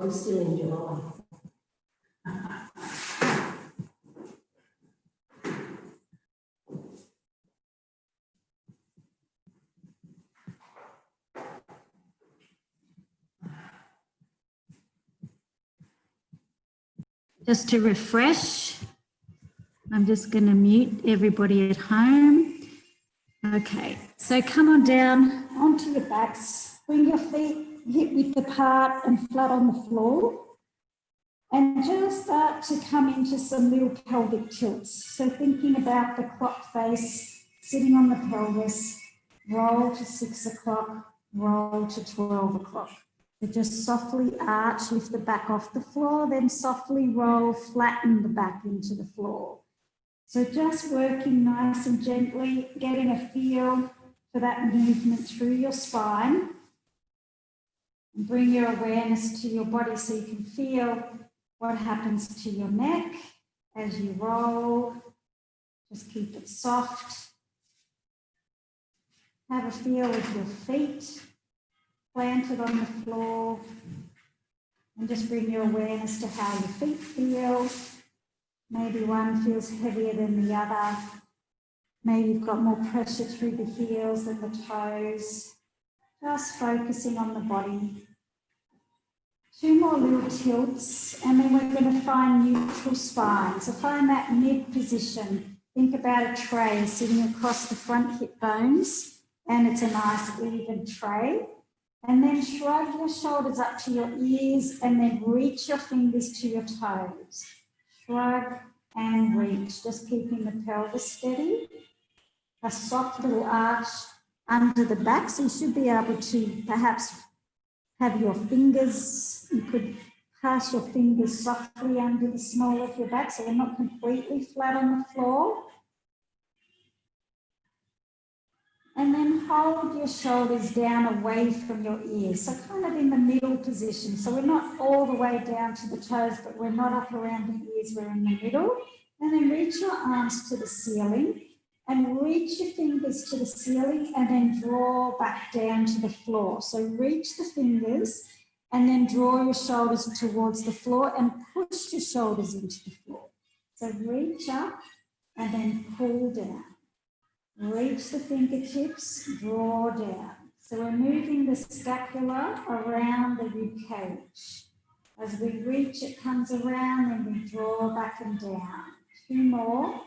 I'm still in July. Just to refresh, I'm just going to mute everybody at home. Okay, so come on down onto your backs, bring your feet hip width apart and flat on the floor, and just start to come into some little pelvic tilts. So thinking about the clock face, sitting on the pelvis, roll to 6 o'clock, roll to 12 o'clock. So just softly arch, lift the back off the floor, then softly roll, flatten the back into the floor. So just working nice and gently, getting a feel for that movement through your spine. And bring your awareness to your body so you can feel what happens to your neck as you roll. Just keep it soft. Have a feel with your feet planted on the floor. And just bring your awareness to how your feet feel. Maybe one feels heavier than the other. Maybe you've got more pressure through the heels than the toes. Just focusing on the body. 2 more little tilts, and then we're going to find neutral spine. So find that mid position. Think about a tray sitting across the front hip bones, and it's a nice even tray. And then shrug your shoulders up to your ears, and then reach your fingers to your toes. Shrug and reach, just keeping the pelvis steady. A soft little arch under the back, so you should be able to perhaps have your fingers, you could pass your fingers softly under the small of your back so you're not completely flat on the floor. And then hold your shoulders down away from your ears, so kind of in the middle position. So we're not all the way down to the toes, but we're not up around the ears, we're in the middle. And then reach your arms to the ceiling and reach your fingers to the ceiling and then draw back down to the floor. So reach the fingers and then draw your shoulders towards the floor and push your shoulders into the floor. So reach up and then pull down. Reach the fingertips, draw down. So we're moving the scapula around the rib cage. As we reach, it comes around and we draw back and down. 2 more.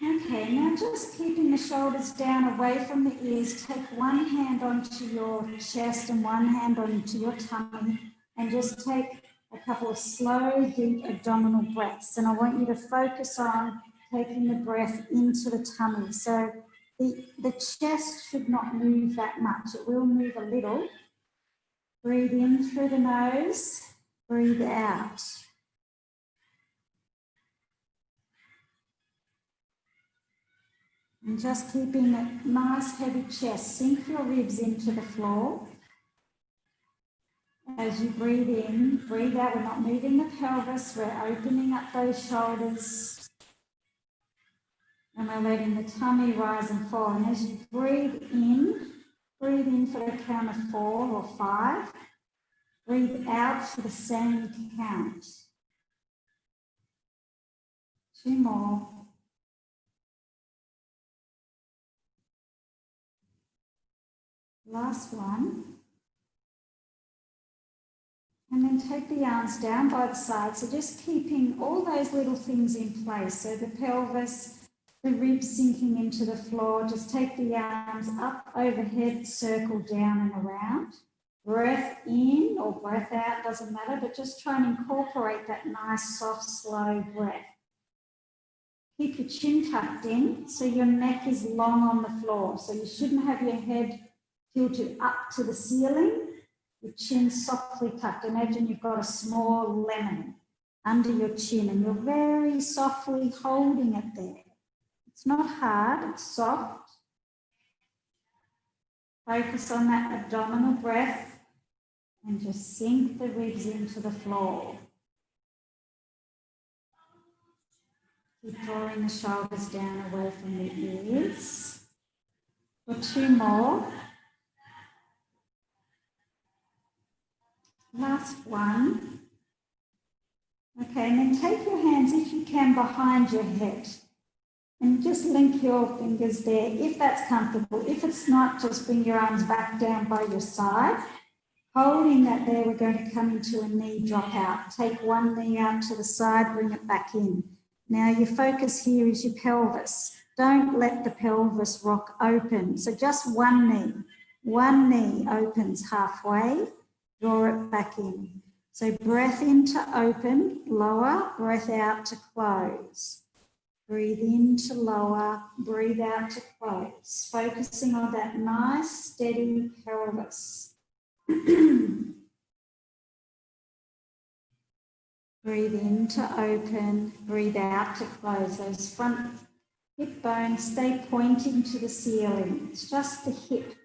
Okay, now just keeping the shoulders down away from the ears, take one hand onto your chest and one hand onto your tummy and just take a couple of slow, deep abdominal breaths. And I want you to focus on taking the breath into the tummy. So the chest should not move that much. It will move a little. Breathe in through the nose, breathe out. And just keeping a nice heavy chest, sink your ribs into the floor. As you breathe in, breathe out. We're not moving the pelvis, we're opening up those shoulders. And we're letting the tummy rise and fall. And as you breathe in for the count of 4 or 5. Breathe out for the same count. 2 more. Last one. And then take the arms down by the side. So just keeping all those little things in place. So the pelvis, the ribs sinking into the floor. Just take the arms up overhead, circle down and around. Breath in or breath out, doesn't matter, but just try and incorporate that nice, soft, slow breath. Keep your chin tucked in so your neck is long on the floor. So you shouldn't have your head tilted up to the ceiling. Your chin softly tucked. Imagine you've got a small lemon under your chin and you're very softly holding it there. It's not hard, it's soft. Focus on that abdominal breath and just sink the ribs into the floor. Keep drawing the shoulders down away from the ears. For 2 more. Last one. Okay, and then take your hands, if you can, behind your head. And just link your fingers there, if that's comfortable. If it's not, just bring your arms back down by your side. Holding that there, we're going to come into a knee drop out. Take one knee out to the side, bring it back in. Now your focus here is your pelvis. Don't let the pelvis rock open. So just one knee opens halfway, draw it back in. So breath in to open, lower, breath out to close. Breathe in to lower, breathe out to close. Focusing on that nice, steady pelvis. Breathe in to open, breathe out to close. Those front hip bones stay pointing to the ceiling. It's just the hip,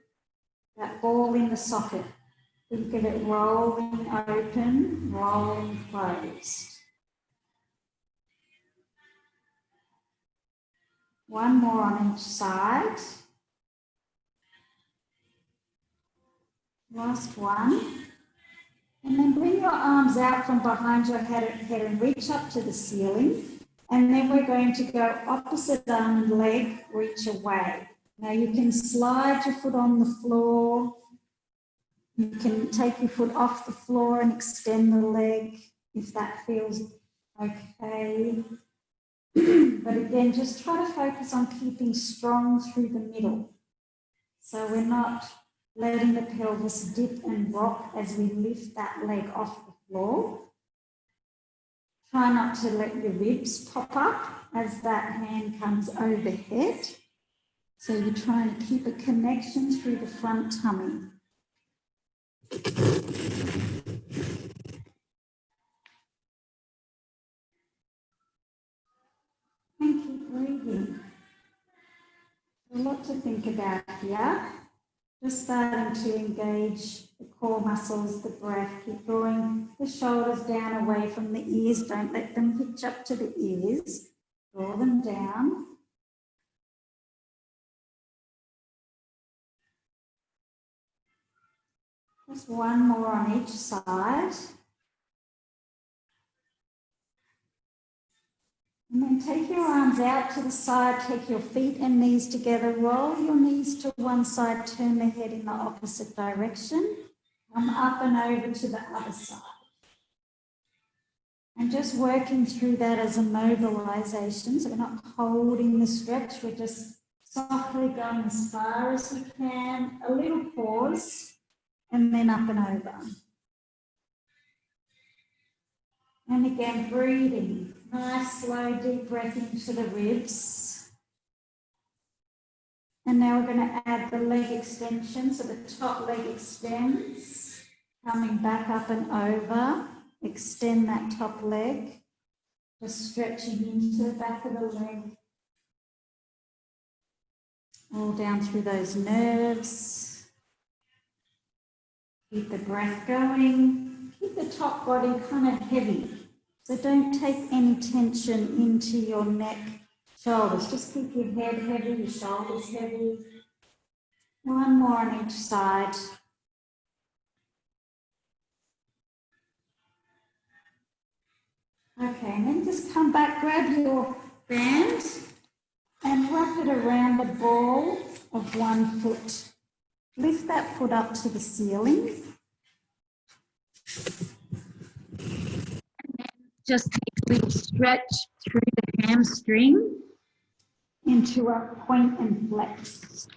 that ball in the socket. Think of it rolling open, rolling closed. One more on each side. Last one. And then bring your arms out from behind your head and reach up to the ceiling. And then we're going to go opposite arm and leg, reach away. Now you can slide your foot on the floor. You can take your foot off the floor and extend the leg if that feels okay. But again, just try to focus on keeping strong through the middle. So we're not letting the pelvis dip and rock as we lift that leg off the floor. Try not to let your ribs pop up as that hand comes overhead. So you're trying to keep a connection through the front tummy. And keep breathing. A lot to think about here. Just starting to engage the core muscles, the breath. Keep drawing the shoulders down away from the ears. Don't let them hitch up to the ears. Draw them down. Just one more on each side. And then take your arms out to the side, take your feet and knees together, roll your knees to one side, turn the head in the opposite direction, come up and over to the other side. And just working through that as a mobilization, so we're not holding the stretch, we're just softly going as far as we can, a little pause, and then up and over. And again, breathing. Nice, slow, deep breath into the ribs. And now we're going to add the leg extension. So the top leg extends, coming back up and over. Extend that top leg, just stretching into the back of the leg. All down through those nerves. Keep the breath going. Keep the top body kind of heavy. So don't take any tension into your neck, shoulders. Just keep your head heavy, your shoulders heavy. One more on each side. Okay, and then just come back, grab your band and wrap it around the ball of one foot. Lift that foot up to the ceiling. Just take a little stretch through the hamstring into a point and flex.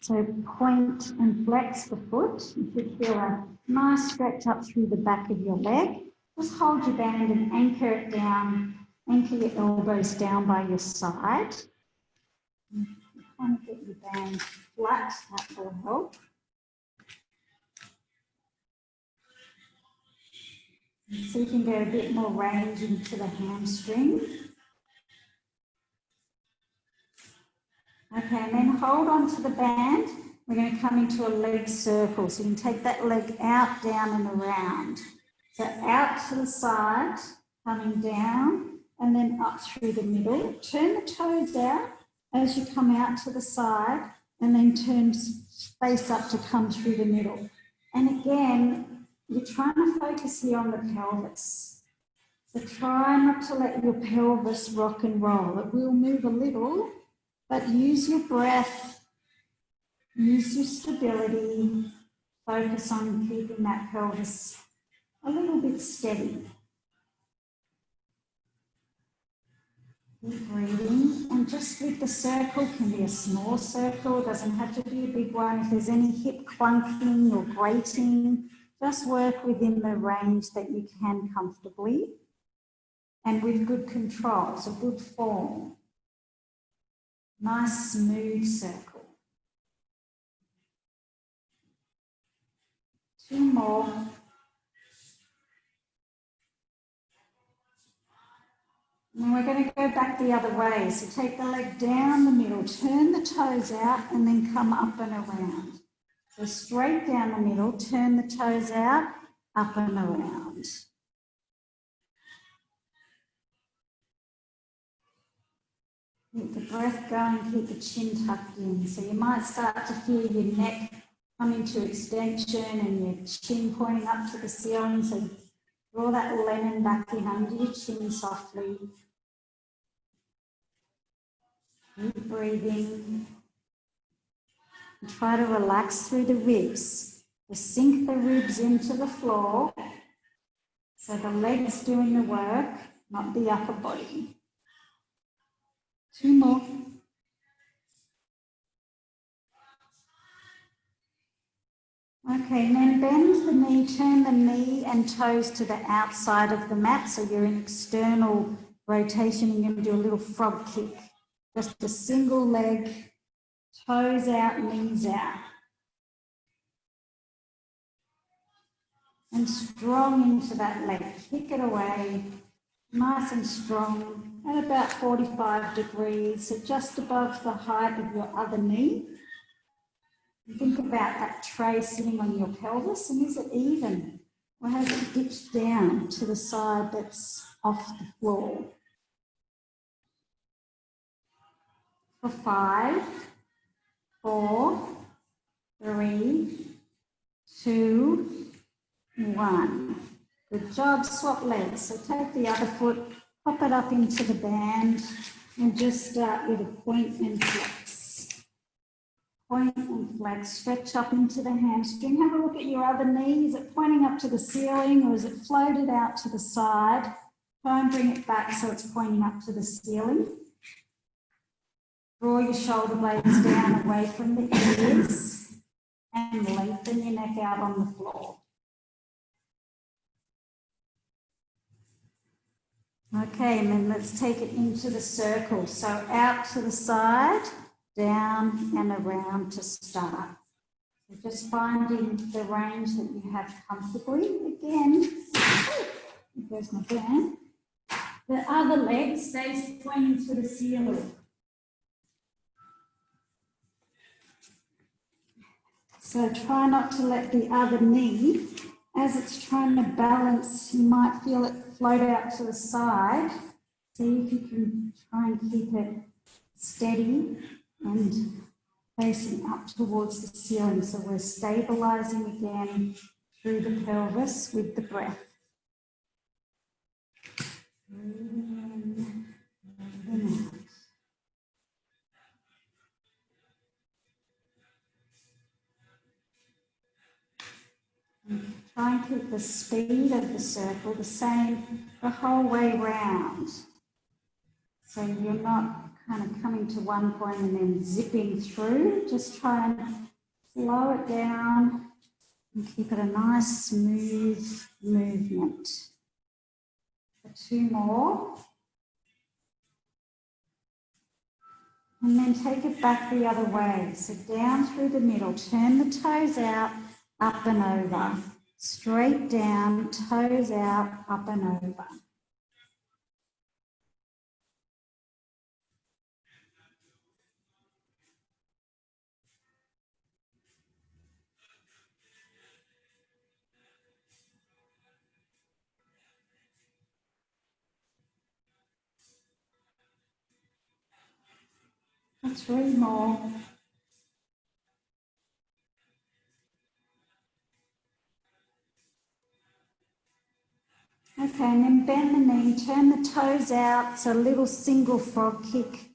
So point and flex the foot. You should feel a nice stretch up through the back of your leg. Just hold your band and anchor it down. Anchor your elbows down by your side. Kind of get your band flat, that will help. So you can get a bit more range into the hamstring. Okay, and then hold on to the band. We're going to come into a leg circle. So you can take that leg out, down and around. So out to the side, coming down, and then up through the middle. Turn the toes out as you come out to the side, and then turn face up to come through the middle. And again, you're trying to focus here on the pelvis. So try not to let your pelvis rock and roll. It will move a little, but use your breath, use your stability, focus on keeping that pelvis a little bit steady. Keep breathing, and just with the circle, can be a small circle, doesn't have to be a big one. If there's any hip clunking or grating, just work within the range that you can comfortably and with good control, so good form. Nice smooth circle. 2 more. And we're going to go back the other way. So take the leg down the middle, turn the toes out, and then come up and around. So straight down the middle, turn the toes out, up and around. Keep the breath going, keep the chin tucked in. So you might start to feel your neck coming to extension and your chin pointing up to the ceiling. So draw that lemon back in under your chin softly. Keep breathing. And try to relax through the ribs. Just sink the ribs into the floor. So the leg's doing the work, not the upper body. 2 more. Okay, and then bend the knee, turn the knee and toes to the outside of the mat. So you're in external rotation. You're going to do a little frog kick. Just a single leg, toes out, knees out. And strong into that leg. Kick it away, nice and strong, at about 45 degrees, so just above the height of your other knee. Think about that tray sitting on your pelvis, and is it even? Or has it dipped down to the side that's off the floor? For 5, 4, 3, 2, 1. Good job, swap legs. So take the other foot, pop it up into the band, and just start with a point and flex. Point and flex, stretch up into the hamstring. Have a look at your other knee. Is it pointing up to the ceiling or is it floated out to the side? Try and bring it back so it's pointing up to the ceiling. Draw your shoulder blades down away from the ears and lengthen your neck out on the floor. Okay, and then let's take it into the circle. So out to the side, down and around to start. So just finding the range that you have comfortably. Again, there's my band. The other leg stays pointing to the ceiling. So try not to let the other knee, as it's trying to balance, you might feel it float out to the side. See if you can try and keep it steady and facing up towards the ceiling. So we're stabilizing again through the pelvis with the breath. Breathing in, breathing out. Try and keep the speed of the circle the same the whole way round. So you're not kind of coming to one point and then zipping through. Just try and slow it down and keep it a nice smooth movement. For 2 more. And then take it back the other way. So down through the middle, turn the toes out, up and over. Straight down, toes out, up and over. And 3 more. Okay, and then bend the knee, turn the toes out, so a little single frog kick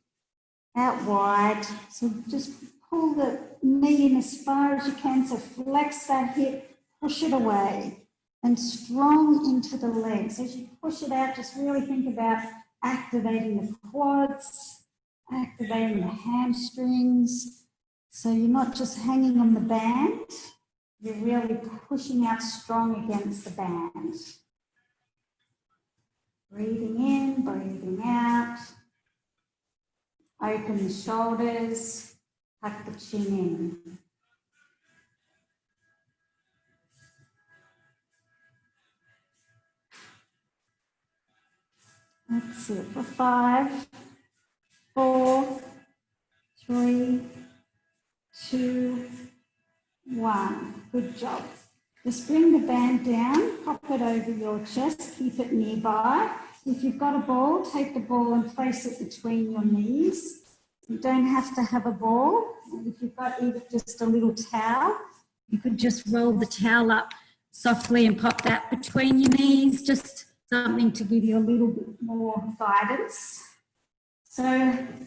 out wide. So just pull the knee in as far as you can, so flex that hip, push it away, and strong into the legs. As you push it out, just really think about activating the quads, activating the hamstrings. So you're not just hanging on the band, you're really pushing out strong against the band. Breathing in, breathing out. Open the shoulders, tuck the chin in. That's it for 5, 4, 3, 2, 1. Good job. Just bring the band down, pop it over your chest, keep it nearby. If you've got a ball, take the ball and place it between your knees. You don't have to have a ball. If you've got even just a little towel, you could just roll the towel up softly and pop that between your knees, just something to give you a little bit more guidance. So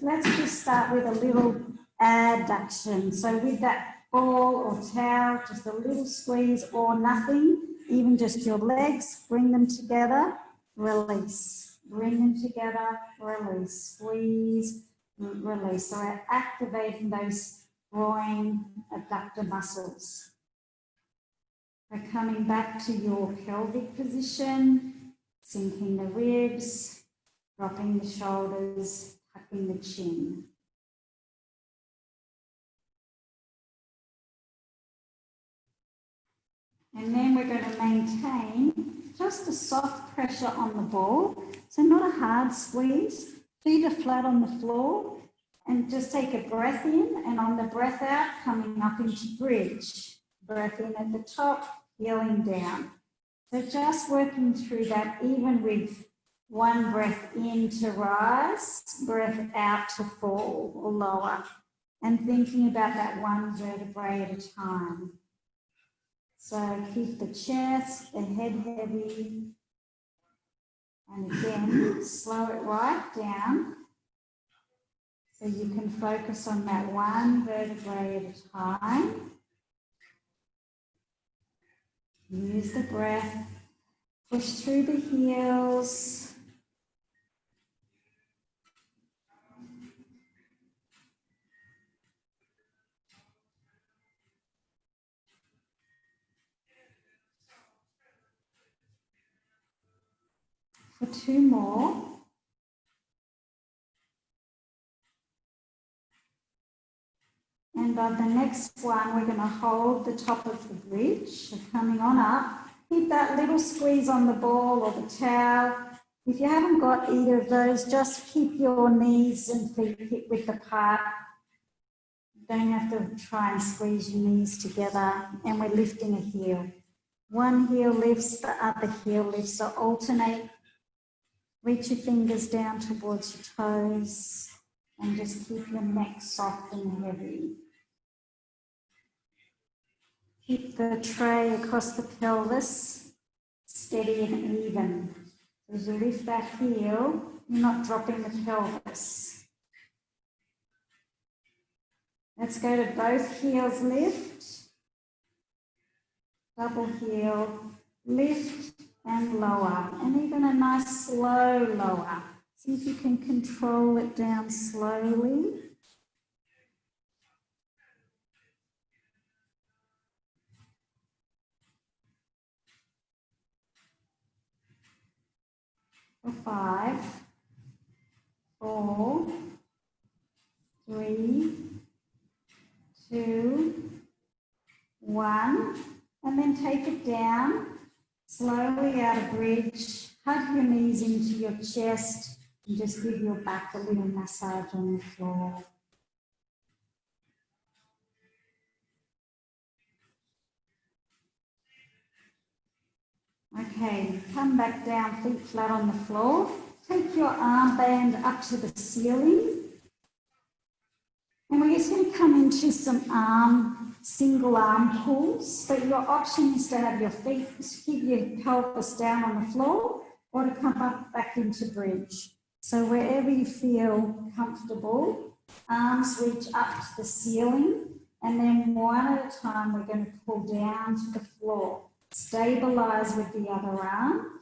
let's just start with a little adduction. So with that ball or towel, just a little squeeze or nothing, even just your legs, bring them together, release. Bring them together, release, squeeze, release. So we're activating those groin adductor muscles. We're coming back to your pelvic position, sinking the ribs, dropping the shoulders, tucking the chin. And then we're going to maintain just a soft pressure on the ball. So not a hard squeeze. Feet are flat on the floor. And just take a breath in, and on the breath out, coming up into bridge. Breath in at the top, heeling down. So just working through that, even with one breath in to rise, breath out to fall or lower. And thinking about that one vertebrae at a time. So keep the chest, the head heavy. And again, slow it right down. So you can focus on that one vertebrae at a time. Use the breath. Push through the heels. For 2 more. And on the next one, we're going to hold the top of the bridge. So coming on up, keep that little squeeze on the ball or the towel. If you haven't got either of those, just keep your knees and feet hip width apart. You don't have to try and squeeze your knees together. And we're lifting a heel. One heel lifts, the other heel lifts. So alternate. Reach your fingers down towards your toes. And just keep your neck soft and heavy. Keep the tray across the pelvis steady and even. As you lift that heel, you're not dropping the pelvis. Let's go to both heels lift. Double heel, lift and lower. And even a nice slow lower. See if you can control it down slowly. For 5, 4, 3, 2, 1. And then take it down, slowly out of bridge. Hug your knees into your chest and just give your back a little massage on the floor. Okay, come back down, feet flat on the floor. Take your armband up to the ceiling. And we're just going to come into some single arm pulls. But your option is to have your feet, keep your pelvis down on the floor, or to come up back into bridge. So wherever you feel comfortable, arms reach up to the ceiling, and then one at a time we're going to pull down to the floor. Stabilize with the other arm.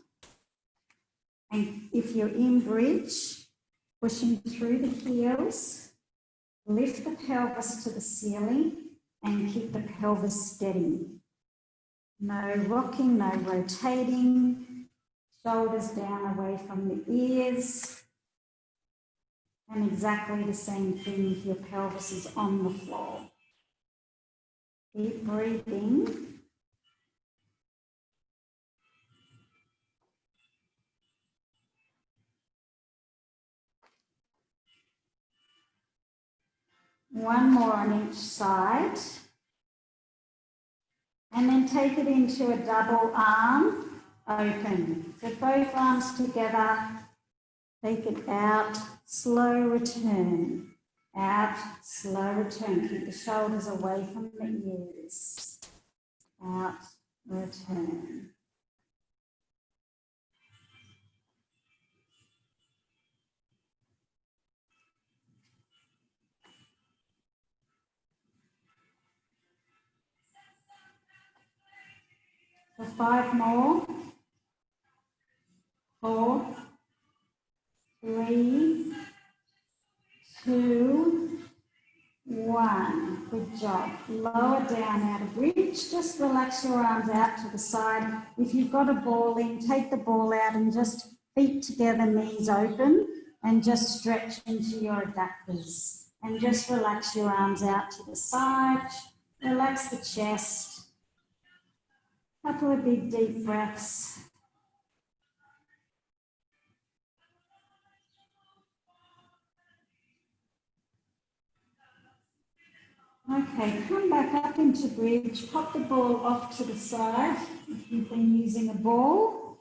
And if you're in bridge, pushing through the heels, lift the pelvis to the ceiling and keep the pelvis steady. No rocking, no rotating, shoulders down away from the ears. And exactly the same thing if your pelvis is on the floor. Keep breathing. One more on each side. And then take it into a double arm open. So both arms together, take it out, slow return. Out, slow return. Keep the shoulders away from the ears. Out, return. So 5 more. 4, 3, 2, 1. Good job. Lower down out of bridge. Just relax your arms out to the side. If you've got a ball in, take the ball out and just feet together, knees open, and just stretch into your adductors. And just relax your arms out to the side. Relax the chest. Couple of big deep breaths. Okay, come back up into bridge, pop the ball off to the side if you've been using a ball,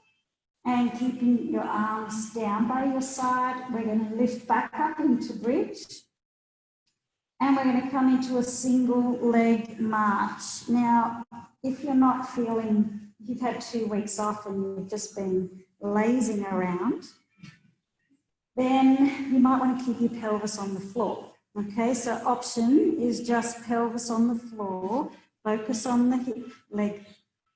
and keeping your arms down by your side. We're going to lift back up into bridge, and we're going to come into a single leg march. Now, if you're not feeling, you've had 2 weeks off and you've just been lazing around, then you might want to keep your pelvis on the floor. Okay, so option is just pelvis on the floor, focus on the hip, leg,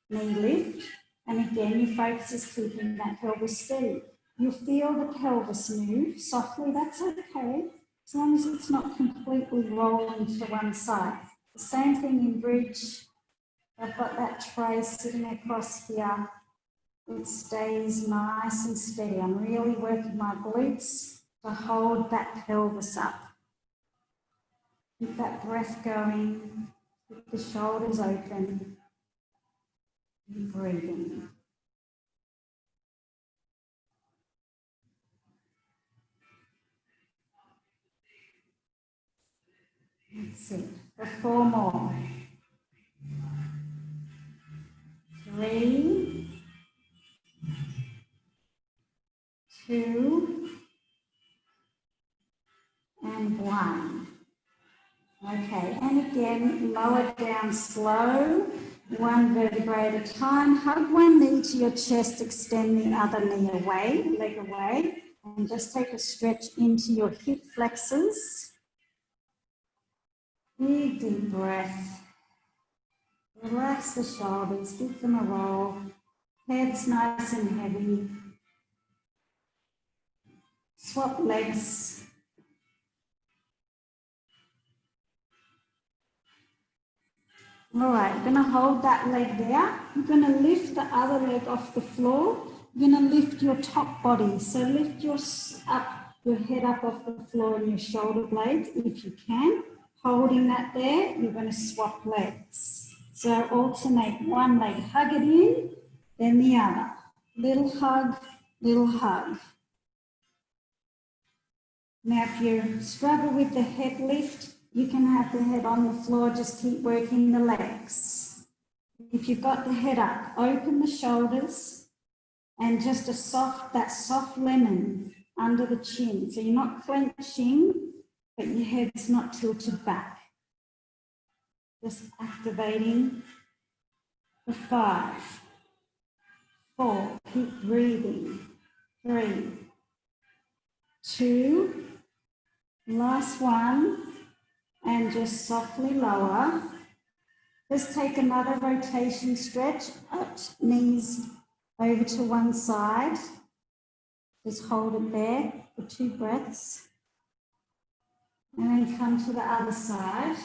knee lift, and again your focus is keeping that pelvis steady. You'll feel the pelvis move softly, that's okay, as long as it's not completely rolling to one side. The same thing in bridge. I've got that tray sitting across here. It stays nice and steady. I'm really working my glutes to hold that pelvis up. Keep that breath going, keep the shoulders open, and breathing. That's it. For 4 more. 3, 2, and 1. Okay, and again, lower down slow, 1 vertebrae at a time. Hug one knee to your chest, extend the other knee away, leg away, and just take a stretch into your hip flexors. Big deep breath. Relax the shoulders, give them a roll. Head's nice and heavy. Swap legs. All right, you're going to hold that leg there. You're going to lift the other leg off the floor. You're going to lift your top body. So lift your head up off the floor and your shoulder blades if you can. Holding that there, you're going to swap legs. So alternate one leg, hug it in, then the other. Little hug, little hug. Now if you struggle with the head lift, you can have the head on the floor, just keep working the legs. If you've got the head up, open the shoulders and just that soft lemon under the chin. So you're not clenching, but your head's not tilted back. Just activating the 5, 4, keep breathing. 3, 2, last one, and just softly lower. Just take another rotation stretch, knees over to one side. Just hold it there for 2 breaths. And then come to the other side.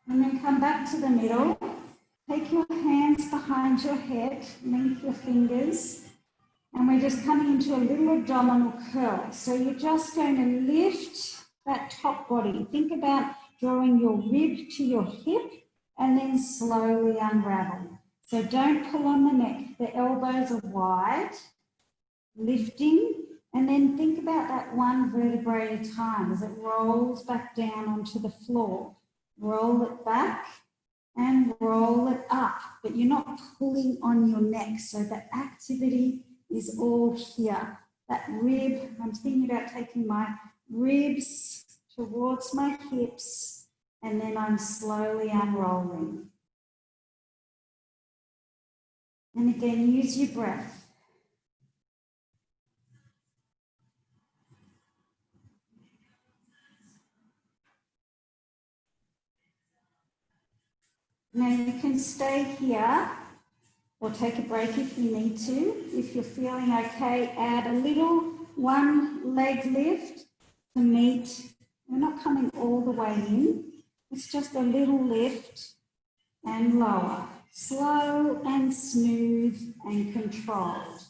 And then come back to the middle. Take your hands behind your head, link your fingers. And we're just coming into a little abdominal curl. So you're just going to lift that top body. Think about drawing your rib to your hip and then slowly unravel. So don't pull on the neck. The elbows are wide, lifting, and then think about that one vertebrae at a time as it rolls back down onto the floor. Roll it back and roll it up, but you're not pulling on your neck. So the activity is all here. That rib, I'm thinking about taking my ribs towards my hips, and then I'm slowly unrolling. And again, use your breath. Now you can stay here or take a break if you need to. If you're feeling okay, add a little one leg lift to meet. We're not coming all the way in. It's just a little lift and lower. Slow and smooth and controlled.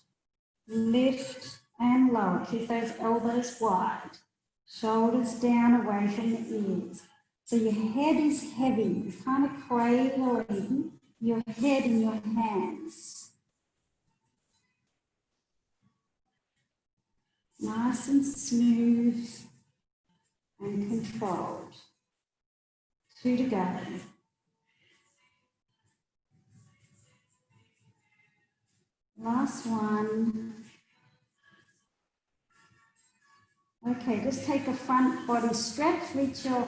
Lift and lower. Keep those elbows wide. Shoulders down away from the ears. So your head is heavy. You're kind of cradling your head in your hands. Nice and smooth and controlled. 2 to go. Last one. Okay, just take a front body stretch. Reach your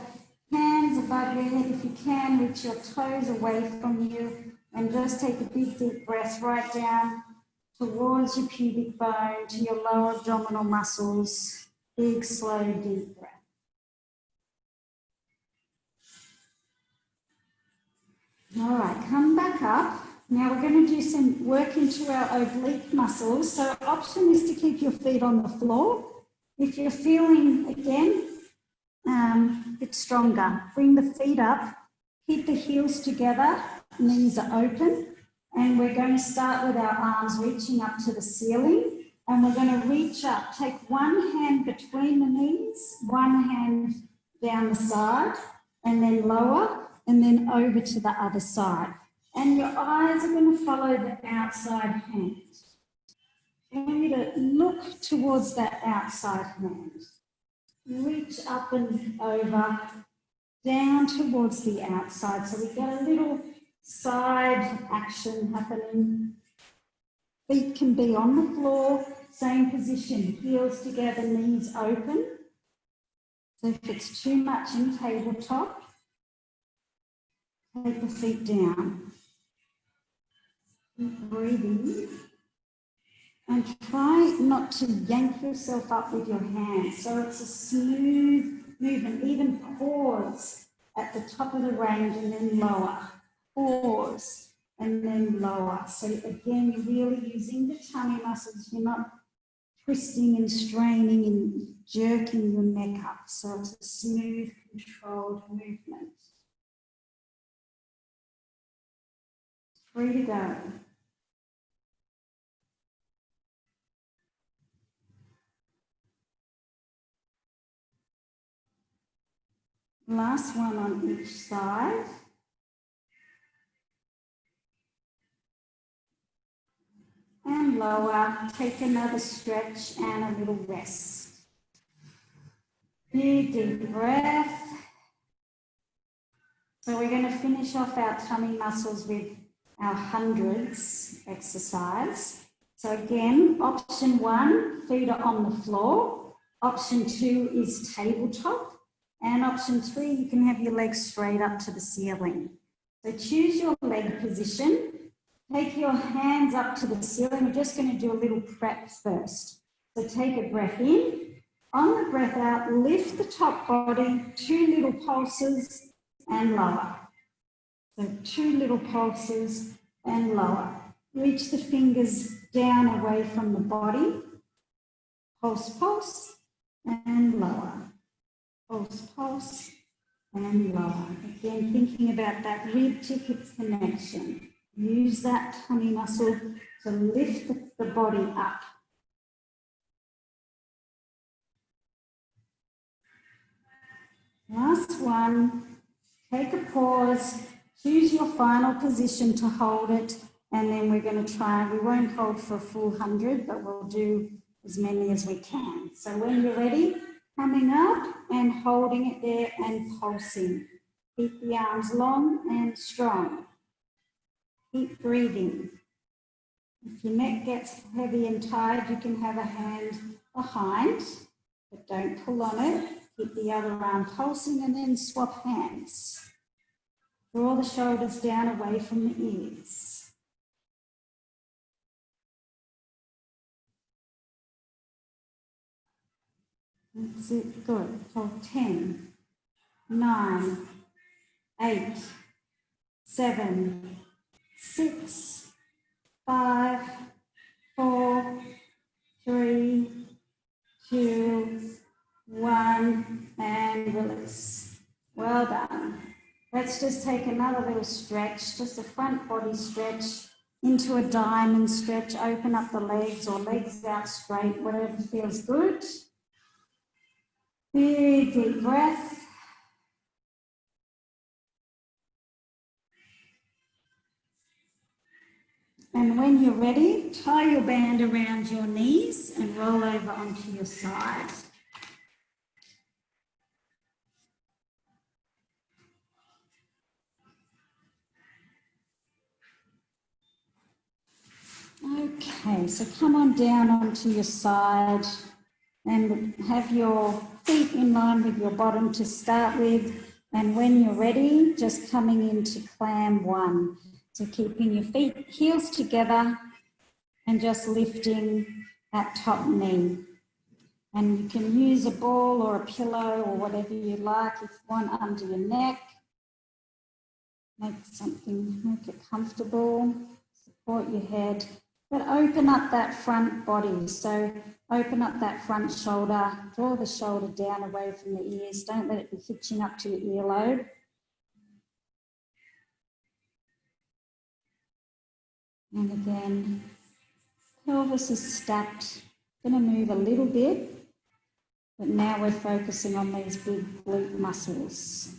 hands above your head if you can. Reach your toes away from you. And just take a big deep breath right down towards your pubic bone, to your lower abdominal muscles. Big, slow, deep breath. All right, come back up. Now we're going to do some work into our oblique muscles. So option is to keep your feet on the floor. If you're feeling, again, a bit stronger, bring the feet up, keep the heels together, knees are open, and we're going to start with our arms reaching up to the ceiling, and we're going to reach up. Take one hand between the knees, one hand down the side, and then lower, and then over to the other side. And your eyes are going to follow the outside hand. I want you to look towards that outside hand. Reach up and over, down towards the outside. So we get a little side action happening. Feet can be on the floor, same position, heels together, knees open. So if it's too much in tabletop, take the feet down. Keep breathing. And try not to yank yourself up with your hands. So it's a smooth movement. Even pause at the top of the range and then lower. Pause and then lower. So again, you're really using the tummy muscles. You're not twisting and straining and jerking your neck up. So it's a smooth, controlled movement. 3 to go. Last one on each side. And lower. Take another stretch and a little rest. Big deep breath. So we're going to finish off our tummy muscles with our hundreds exercise. So again, option 1, feet are on the floor. Option 2 is tabletop. And option 3, you can have your legs straight up to the ceiling. So choose your leg position. Take your hands up to the ceiling. We're just going to do a little prep first. So take a breath in. On the breath out, lift the top body, 2 little pulses and lower. So 2 little pulses and lower. Reach the fingers down away from the body. Pulse, pulse, and lower. Pulse, pulse, and lower. Again, thinking about that rib to hip connection. Use that tummy muscle to lift the body up. Last one. Take a pause. Choose your final position to hold it. And then we're going to try, we won't hold for a full 100, but we'll do as many as we can. So when you're ready, coming up and holding it there and pulsing. Keep the arms long and strong. Keep breathing. If your neck gets heavy and tired, you can have a hand behind, but don't pull on it. Keep the other arm pulsing and then swap hands. Draw the shoulders down away from the ears. That's it, good. Hold 10, 9, 8, 7, 6, 5, 4, 3, 2, 1, and release. Well done. Let's just take another little stretch, just a front body stretch into a diamond stretch. Open up the legs or legs out straight, whatever feels good. Big deep breath. And when you're ready, tie your band around your knees and roll over onto your side. Okay, so come on down onto your side and have your feet in line with your bottom to start with. And when you're ready, just coming into clam 1. So keeping your feet, heels together and just lifting that top knee. And you can use a ball or a pillow or whatever you like if you want under your neck. Make it comfortable, support your head. But open up that front body. So open up that front shoulder, draw the shoulder down away from the ears. Don't let it be hitching up to your earlobe. And again, pelvis is stacked. Going to move a little bit, but now we're focusing on these big glute muscles.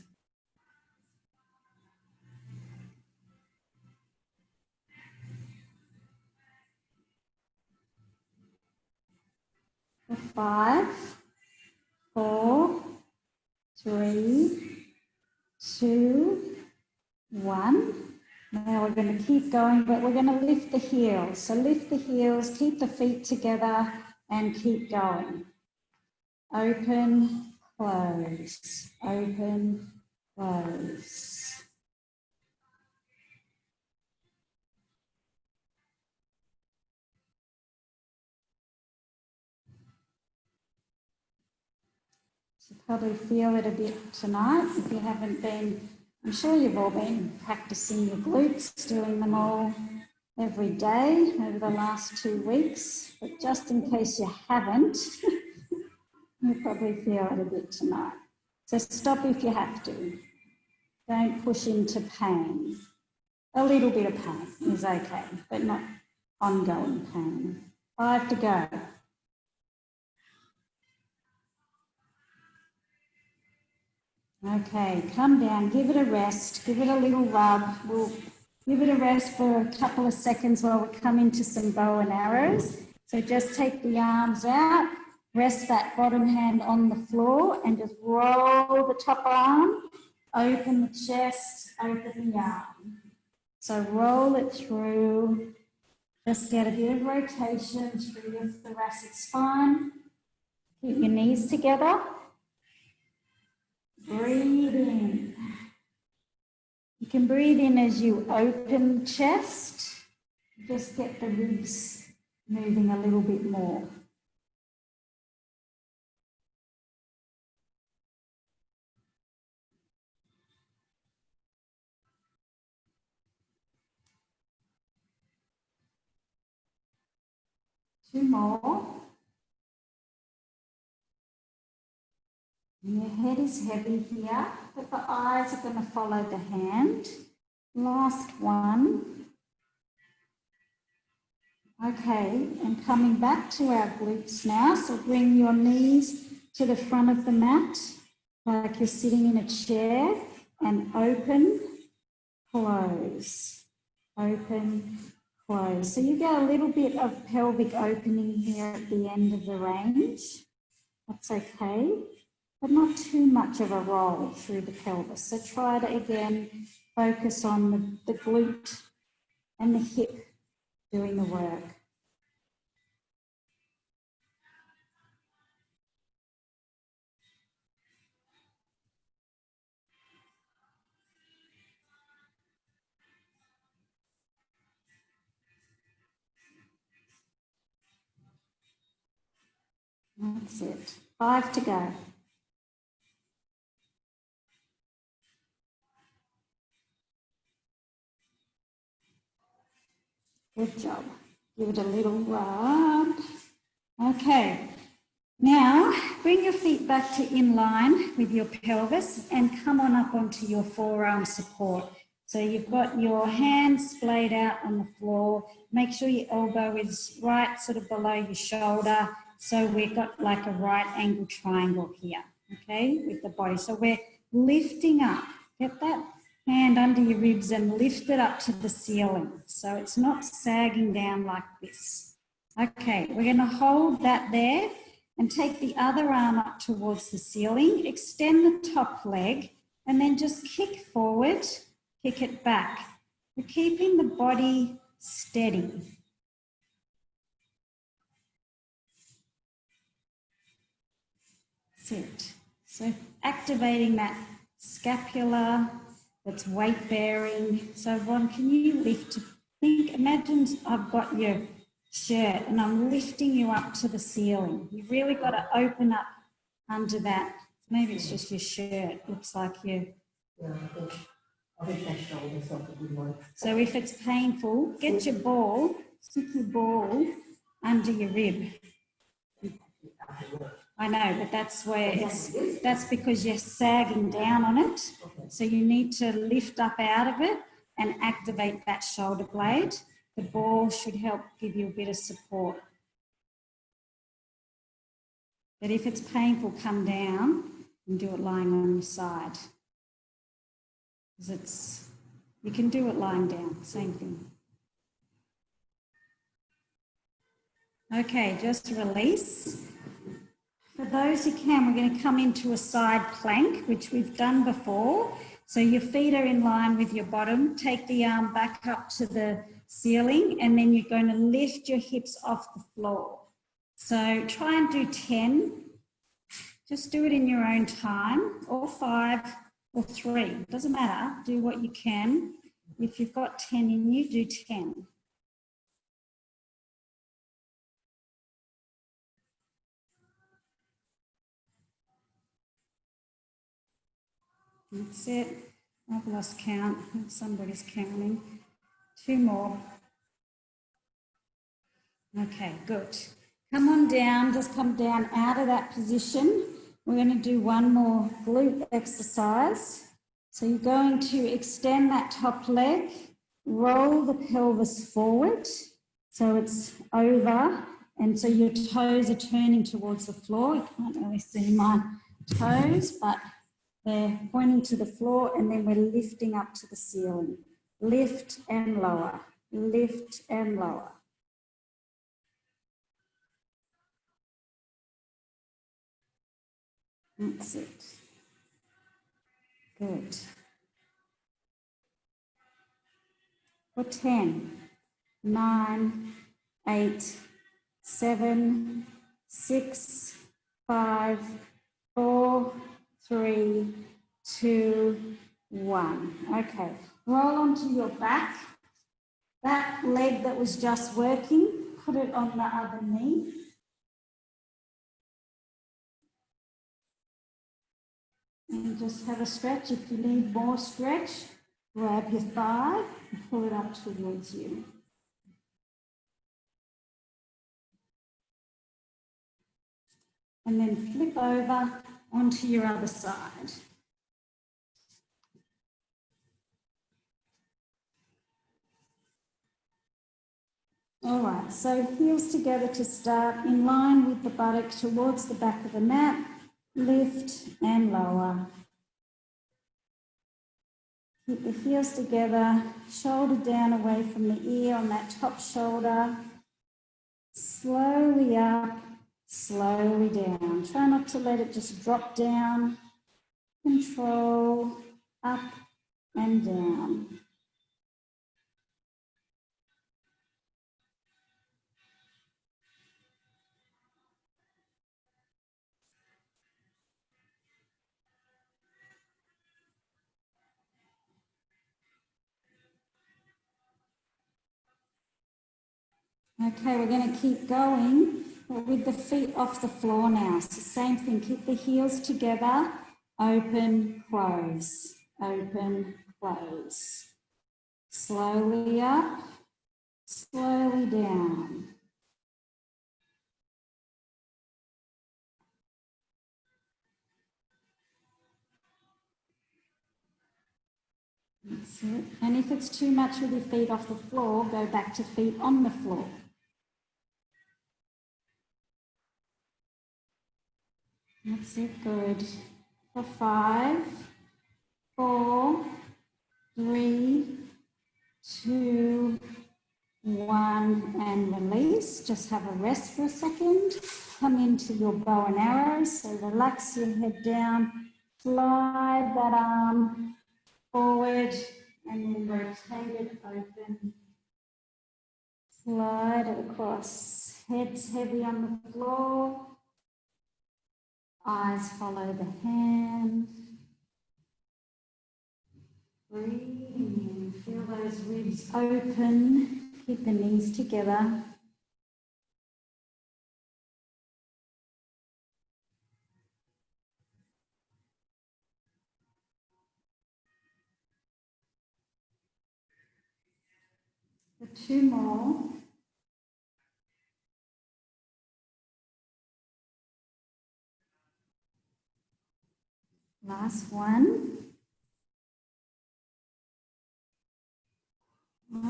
For 5, 4, 3, 2, 1. Now we're going to keep going, but we're going to lift the heels. So lift the heels, keep the feet together and keep going. Open, close, open, close. You probably feel it a bit tonight if you haven't been. I'm sure you've all been practicing your glutes, doing them all every day over the last 2 weeks, but just in case you haven't, you probably feel it a bit tonight. So stop if you have to. Don't push into pain. A little bit of pain is okay, but not ongoing pain. 5 to go. Okay, come down, give it a rest, give it a little rub. We'll give it a rest for a couple of seconds while we come into some bow and arrows. So just take the arms out, rest that bottom hand on the floor and just roll the top arm, open the chest, open the arm. So roll it through, just get a bit of rotation through your thoracic spine. Keep your knees together. Breathe in. You can breathe in as you open the chest Just get the ribs moving a little bit more. Two more. And your head is heavy here, but the eyes are going to follow the hand. Last one. Okay, and coming back to our glutes now. So bring your knees to the front of the mat, like you're sitting in a chair, and open, close, open, close. So you get a little bit of pelvic opening here at the end of the range. That's okay, but not too much of a roll through the pelvis. So try to, again, focus on the glute and the hip doing the work. That's it. 5 to go. Good job. Give it a little rub. Okay. Now, bring your feet back to in line with your pelvis and come on up onto your forearm support. So you've got your hands splayed out on the floor. Make sure your elbow is right sort of below your shoulder. So we've got like a right angle triangle here, okay, with the body. So we're lifting up. Get that hand under your ribs and lift it up to the ceiling. So it's not sagging down like this. Okay, we're going to hold that there and take the other arm up towards the ceiling, extend the top leg, and then just kick forward, kick it back. We're keeping the body steady. That's it. So activating that scapula, that's weight bearing. So Ron, can you lift? Imagine I've got your shirt and I'm lifting you up to the ceiling. You've really got to open up under that. Maybe it's just your shirt. Looks like you. Yeah, I think that shoulder's not a good one. So if it's painful, get your ball, stick your ball under your rib. I know, but that's where that's because you're sagging down on it. So you need to lift up out of it and activate that shoulder blade. The ball should help give you a bit of support. But if it's painful, come down and do it lying on your side. Because you can do it lying down, same thing. Okay, just release. For those who can, we're going to come into a side plank, which we've done before. So your feet are in line with your bottom. Take the arm back up to the ceiling, and then you're going to lift your hips off the floor. So try and do 10. Just do it in your own time, or 5 or 3. It doesn't matter. Do what you can. If you've got 10 in you, do 10. That's it. I've lost count. Somebody's counting. 2 more. Okay, good. Come on down. Just come down out of that position. We're going to do one more glute exercise. So you're going to extend that top leg, roll the pelvis forward so it's over, and so your toes are turning towards the floor. You can't really see my toes, but they're pointing to the floor, and then we're lifting up to the ceiling. Lift and lower, lift and lower. That's it. Good. For 10, 9, 8, 7, 6, 5, 4, 3, 2, 1. Okay, roll onto your back That leg that was just working, put it on the other knee. And just have a stretch. If you need more stretch, grab your thigh and pull it up towards you. And then flip over onto your other side. All right, so heels together to start, in line with the buttock towards the back of the mat. Lift and lower. Keep the heels together, shoulder down away from the ear on that top shoulder. Slowly up, slowly down. Try not to let it just drop down. Control, up and down. Okay, we're going to keep going with the feet off the floor now. So same thing, keep the heels together, open, close, open, close. Slowly up, slowly down. That's it. And if it's too much with your feet off the floor, go back to feet on the floor. That's it, good. For 5, 4, 3, 2, 1, and release. Just have a rest for a second. Come into your bow and arrow. So relax your head down, slide that arm forward, and then rotate it open. Slide it across. Head's heavy on the floor. Eyes follow the hand. Breathing in. Feel those ribs open. Keep the knees together. For 2 more. Last one.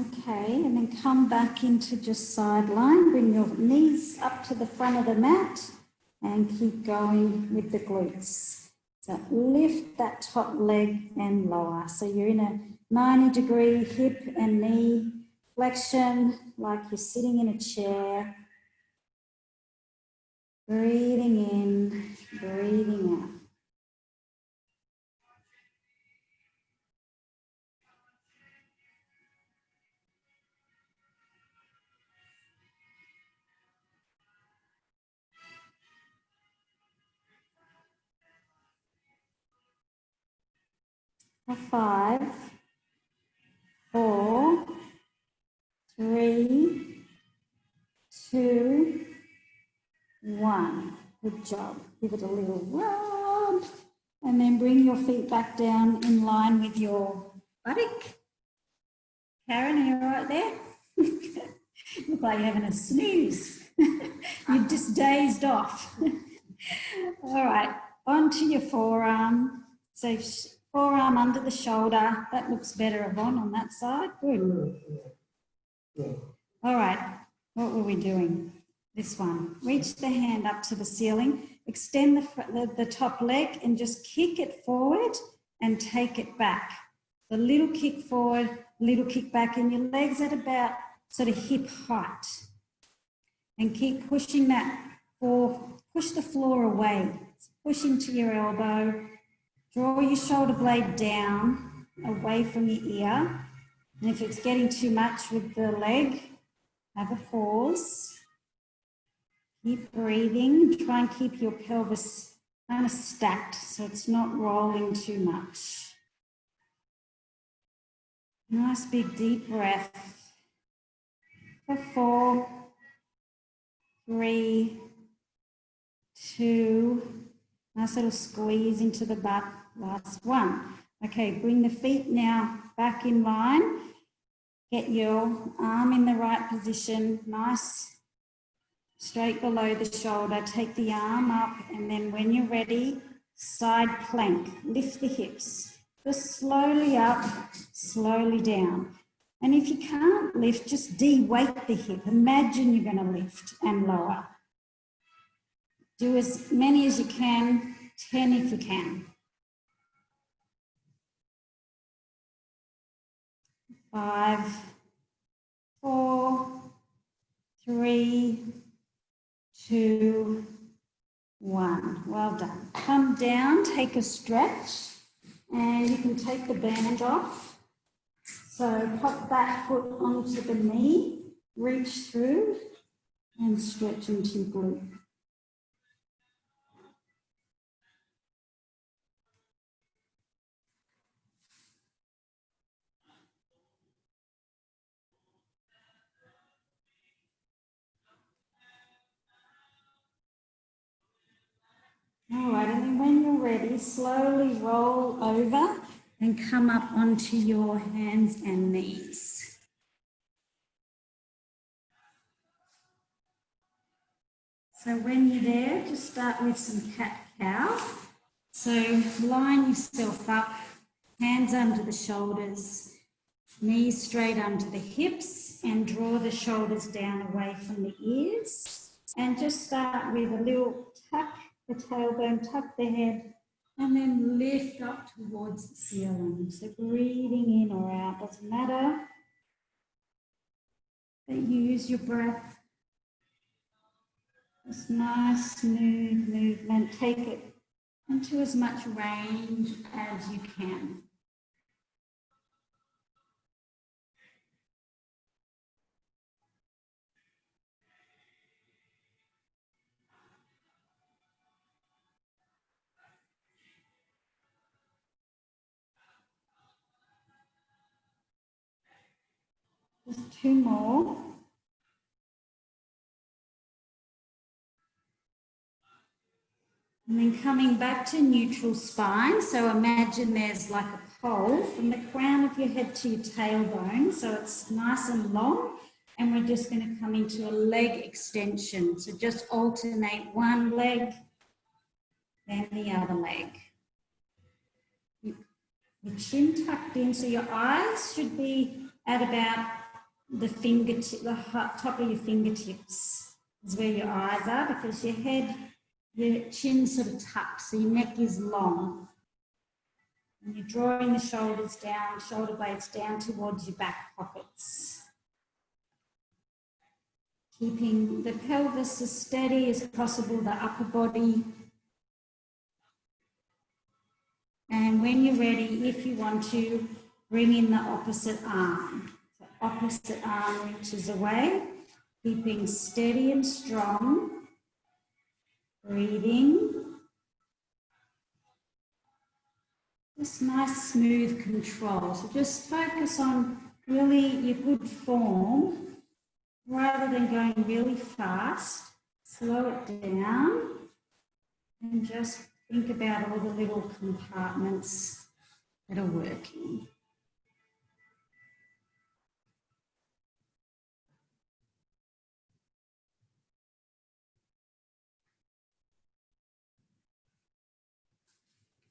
Okay, and then come back into just sideline. Bring your knees up to the front of the mat and keep going with the glutes. So lift that top leg and lower. So you're in a 90-degree hip and knee flexion, like you're sitting in a chair. Breathing in, breathing out. For 5, 4, 3, 2, 1. Good job. Give it a little rub. And then bring your feet back down in line with your buttock. Karen, are you all right there? Look like you're having a snooze. You're just dazed off. All right, onto your forearm. So forearm under the shoulder. That looks better, Yvonne, on that side. Good. All right, what were we doing? This one. Reach the hand up to the ceiling. Extend the top leg and just kick it forward and take it back. A little kick forward, little kick back, and your legs at about sort of hip height. And keep pushing that, or push the floor away. Push into your elbow. Draw your shoulder blade down, away from your ear. And if it's getting too much with the leg, have a pause. Keep breathing. Try and keep your pelvis kind of stacked so it's not rolling too much. Nice big deep breath. for 4, 3, 2, nice little squeeze into the butt, last 1. Okay, bring the feet now back in line. Get your arm in the right position, nice, straight below the shoulder. Take the arm up, and then when you're ready, side plank. Lift the hips. Just slowly up, slowly down. And if you can't lift, just de-weight the hip. Imagine you're going to lift and lower. Do as many as you can, 10 if you can. 5, 4, 3, 2, 1. Well done. Come down, take a stretch, and you can take the band off. So pop that foot onto the knee, reach through, and stretch into your glute. All right, and then when you're ready, slowly roll over and come up onto your hands and knees. So when you're there, just start with some cat-cow. So line yourself up, hands under the shoulders, knees straight under the hips, and draw the shoulders down away from the ears. And just start with a little tuck the tailbone, tuck the head, and then lift up towards the ceiling. So breathing in or out, doesn't matter. But use your breath. This nice, smooth movement. Take it into as much range as you can. Just 2 more. And then coming back to neutral spine. So imagine there's like a pole from the crown of your head to your tailbone. So it's nice and long. And we're just going to come into a leg extension. So just alternate one leg, then the other leg. Your chin tucked in. So your eyes should be at about the fingertip, the top of your fingertips is where your eyes are, because your head, your chin sort of tucks, so your neck is long. And you're drawing the shoulders down, shoulder blades down towards your back pockets. Keeping the pelvis as steady as possible, the upper body. And when you're ready, if you want to, bring in the opposite arm. So opposite arm reaches away, keeping steady and strong. Breathing. Just nice, smooth control. So just focus on really your good form rather than going really fast. Slow it down and just think about all the little compartments that are working.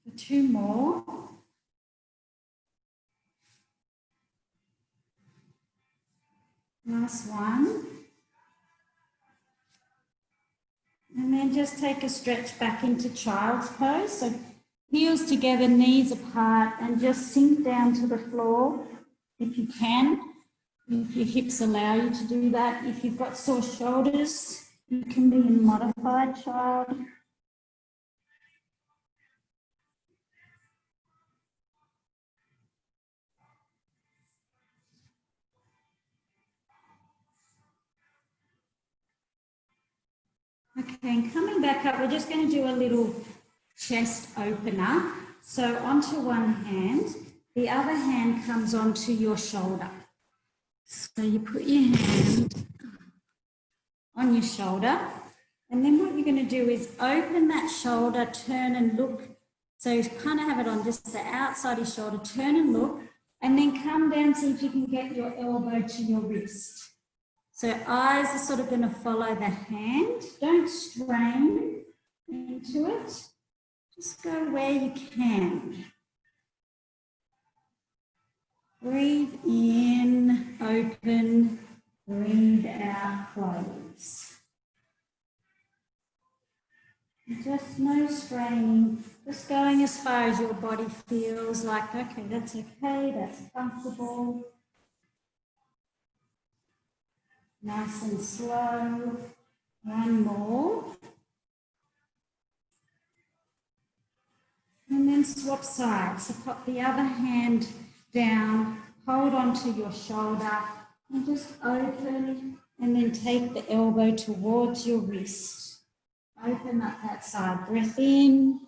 For 2 more. Last one. And then just take a stretch back into child's pose. So heels together, knees apart, and just sink down to the floor if you can. If your hips allow you to do that. If you've got sore shoulders, you can be in modified child. Okay, and coming back up, we're just going to do a little chest opener. So onto one hand, the other hand comes onto your shoulder. So you put your hand on your shoulder, and then what you're going to do is open that shoulder, turn and look. So you kind of have it on just the outside of your shoulder, turn and look, and then come down, see if you can get your elbow to your wrist. So eyes are sort of going to follow the hand. Don't strain into it. Just go where you can. Breathe in, open, breathe out, close. Just no straining, just going as far as your body feels like, okay, that's comfortable. Nice and slow. One more. And then swap sides. So pop the other hand down, hold onto your shoulder, and just open, and then take the elbow towards your wrist. Open up that side. Breath in,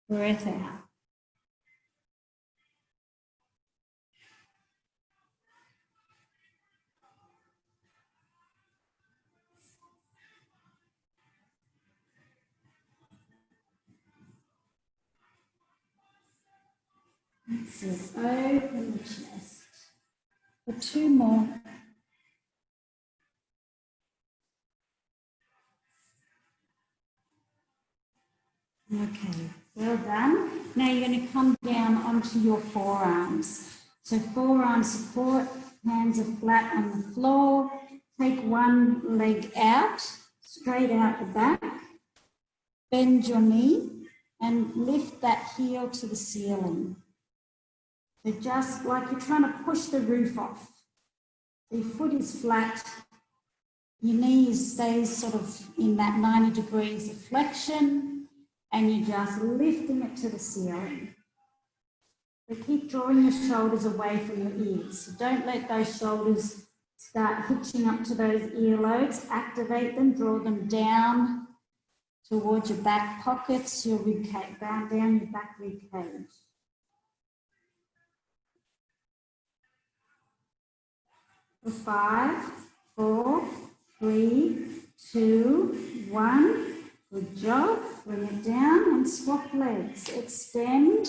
breath out. That's it. Open the chest. For two more. Okay, well done. Now you're going to come down onto your forearms. So forearm support, hands are flat on the floor. Take one leg out, straight out the back. Bend your knee and lift that heel to the ceiling. So just like you're trying to push the roof off. So your foot is flat. Your knee stays sort of in that 90 degrees of flexion. And you're just lifting it to the ceiling. But keep drawing your shoulders away from your ears. So don't let those shoulders start hitching up to those earlobes. Activate them, draw them down towards your back pockets, your rib cage, down your back rib cage. For 5, 4, 3, 2, 1. Good job. Bring it down and swap legs. Extend,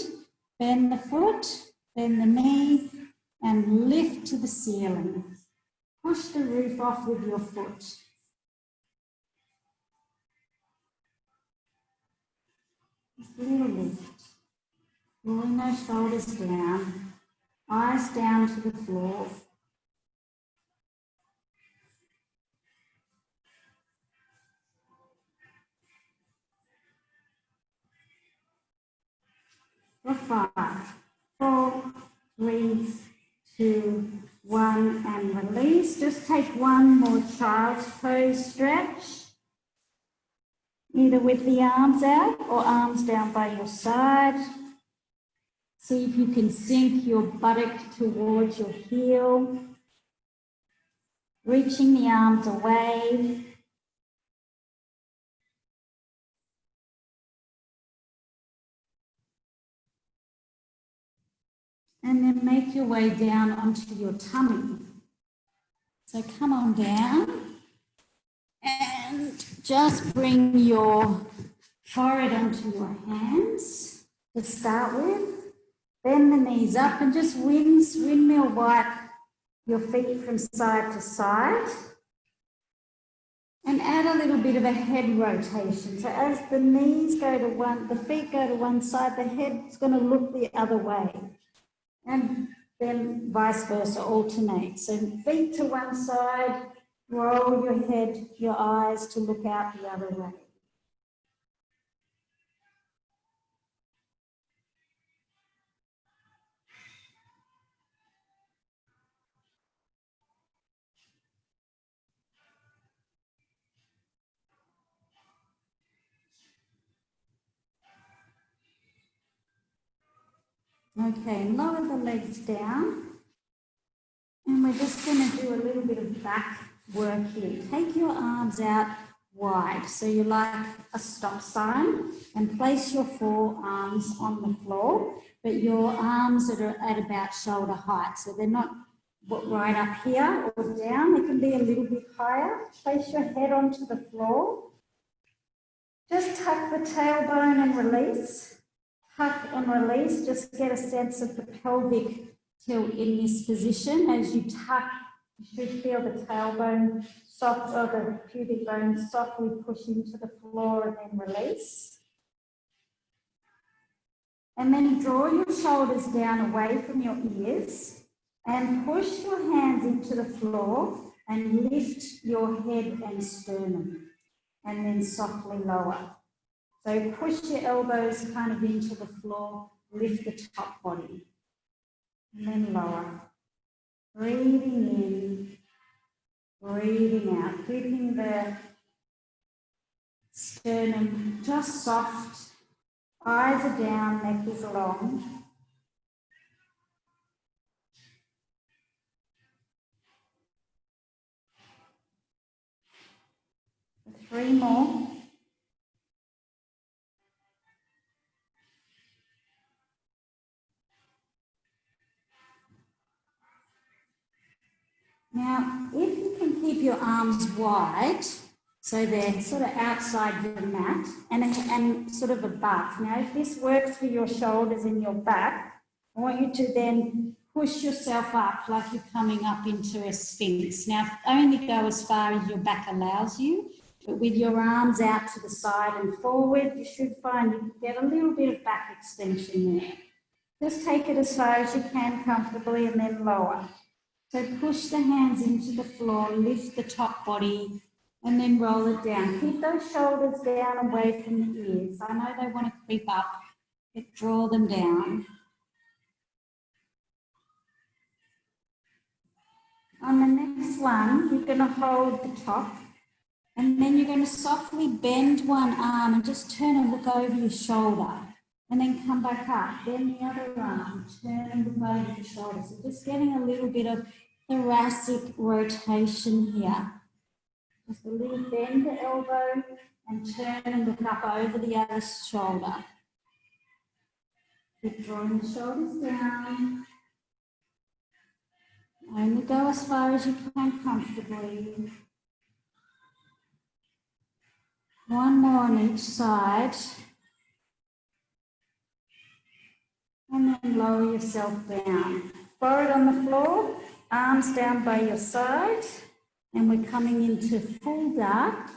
bend the foot, bend the knee, and lift to the ceiling. Push the roof off with your foot. Just a little lift. Pulling those shoulders down, eyes down to the floor. For 5, 4, 3, 2, 1, and release. Just take one more child's pose stretch, either with the arms out or arms down by your side. See if you can sink your buttock towards your heel, reaching the arms away. And then make your way down onto your tummy. So come on down and just bring your forehead onto your hands to start with. Bend the knees up and just windmill wipe your feet from side to side. And add a little bit of a head rotation. So as the knees go to one, the feet go to one side, the head's going to look the other way. And then vice versa, alternate. So feet to one side, roll your head, your eyes to look out the other way. Okay, lower the legs down. And we're just going to do a little bit of back work here. Take your arms out wide, so you're like a stop sign, and place your forearms on the floor, but your arms are at about shoulder height, so they're not right up here or down. It can be a little bit higher. Place your head onto the floor. Just tuck the tailbone and release. Tuck and release. Just get a sense of the pelvic tilt in this position. As you tuck, you should feel the tailbone soft, or the pubic bone softly push into the floor and then release. And then draw your shoulders down away from your ears and push your hands into the floor and lift your head and sternum and then softly lower. So push your elbows kind of into the floor, lift the top body and then lower. Breathing in, breathing out, keeping the sternum just soft. Eyes are down, neck is long. Three more. Now, if you can keep your arms wide, so they're sort of outside the mat and sort of above. Now, if this works for your shoulders and your back, I want you to then push yourself up like you're coming up into a sphinx. Now, only go as far as your back allows you, but with your arms out to the side and forward, you should find you can get a little bit of back extension there. Just take it as far as you can comfortably and then lower. So push the hands into the floor, lift the top body, and then roll it down. Keep those shoulders down away from the ears. I know they want to creep up, but draw them down. On the next one, you're going to hold the top, and then you're going to softly bend one arm and just turn and look over your shoulder, and then come back up. Then the other arm, turn and look over your shoulder. So just getting a little bit of thoracic rotation here. Just a little bend the elbow and turn and look up over the other shoulder. Keep drawing the shoulders down. Only go as far as you can comfortably. One more on each side. And then lower yourself down. Forehead on the floor, arms down by your side. And we're coming into full dark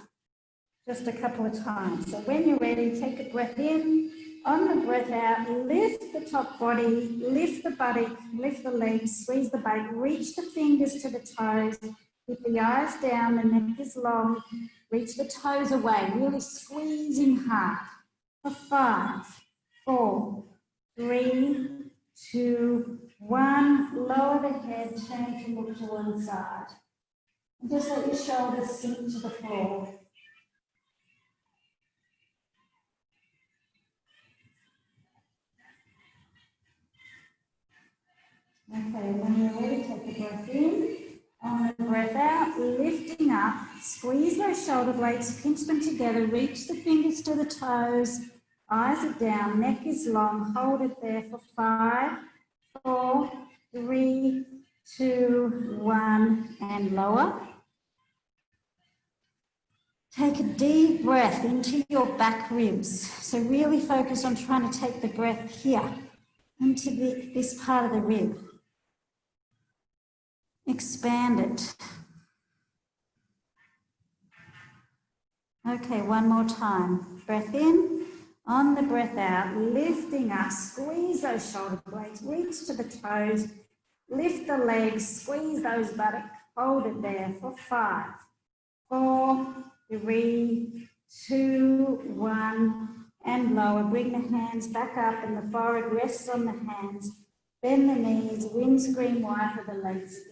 just a couple of times. So when you're ready, take a breath in. On the breath out, lift the top body, lift the buttock, lift the legs, squeeze the butt, reach the fingers to the toes, keep the eyes down, the neck is long, reach the toes away, really squeezing hard. For 5, 4, 3, 2, 1. Lower the head, turn to look to one side. And just let your shoulders sink to the floor. Okay, when you're ready, take a breath in. On the breath out, lifting up, squeeze those shoulder blades, pinch them together, reach the fingers to the toes, eyes are down, neck is long, hold it there for 5, 4, 3, 2, 1, and lower. Take a deep breath into your back ribs. So really focus on trying to take the breath here into this part of the rib. Expand it. Okay, one more time. Breath in. On the breath out, lifting up, squeeze those shoulder blades, reach to the toes, lift the legs, squeeze those buttocks, hold it there for 5, 4, 3, 2, 1, and lower. Bring the hands back up and the forehead rests on the hands. Bend the knees, windscreen wiper the legs again.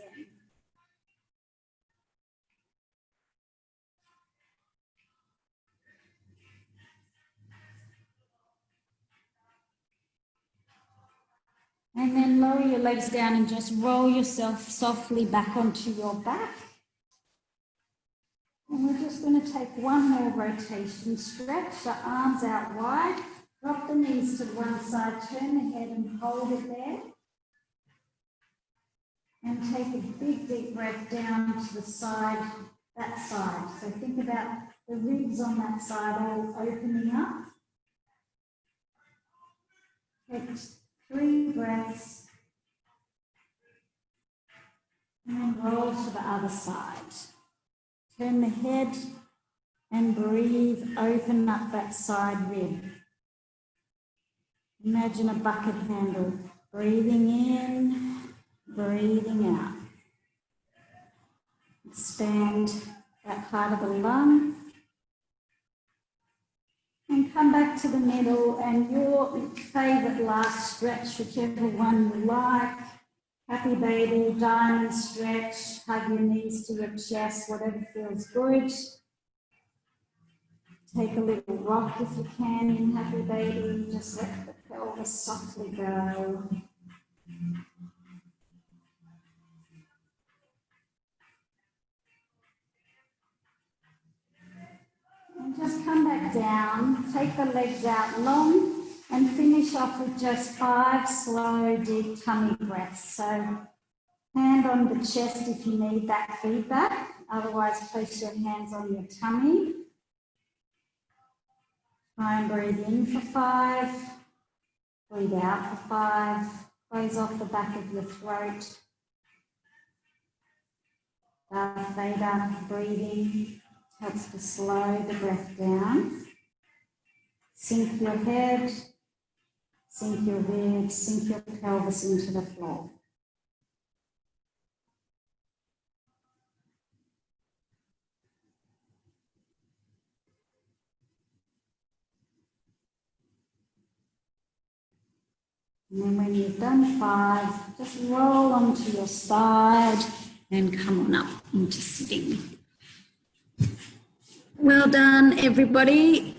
And then lower your legs down and just roll yourself softly back onto your back. And we're just going to take one more rotation. Stretch the arms out wide. Drop the knees to one side. Turn the head and hold it there. And take a big deep breath down to the side, that side. So think about the ribs on that side all opening up. Take 3 breaths and then roll to the other side. Turn the head and breathe, open up that side rib. Imagine a bucket handle, breathing in, breathing out. Expand that part of the lung. And come back to the middle and your favourite last stretch, whichever one you like. Happy baby, diamond stretch, hug your knees to your chest, whatever feels good. Take a little rock if you can in happy baby, just let the pelvis softly go. And just come back down, take the legs out long and finish off with just 5 slow, deep tummy breaths. So hand on the chest if you need that feedback, otherwise place your hands on your tummy. Try and breathe in for 5, breathe out for 5, close off the back of your throat. Darth Vader breathing helps to slow the breath down. Sink your head, sink your ribs, sink your pelvis into the floor. And then when you've done 5, just roll onto your side and come on up into sitting. Well done, everybody.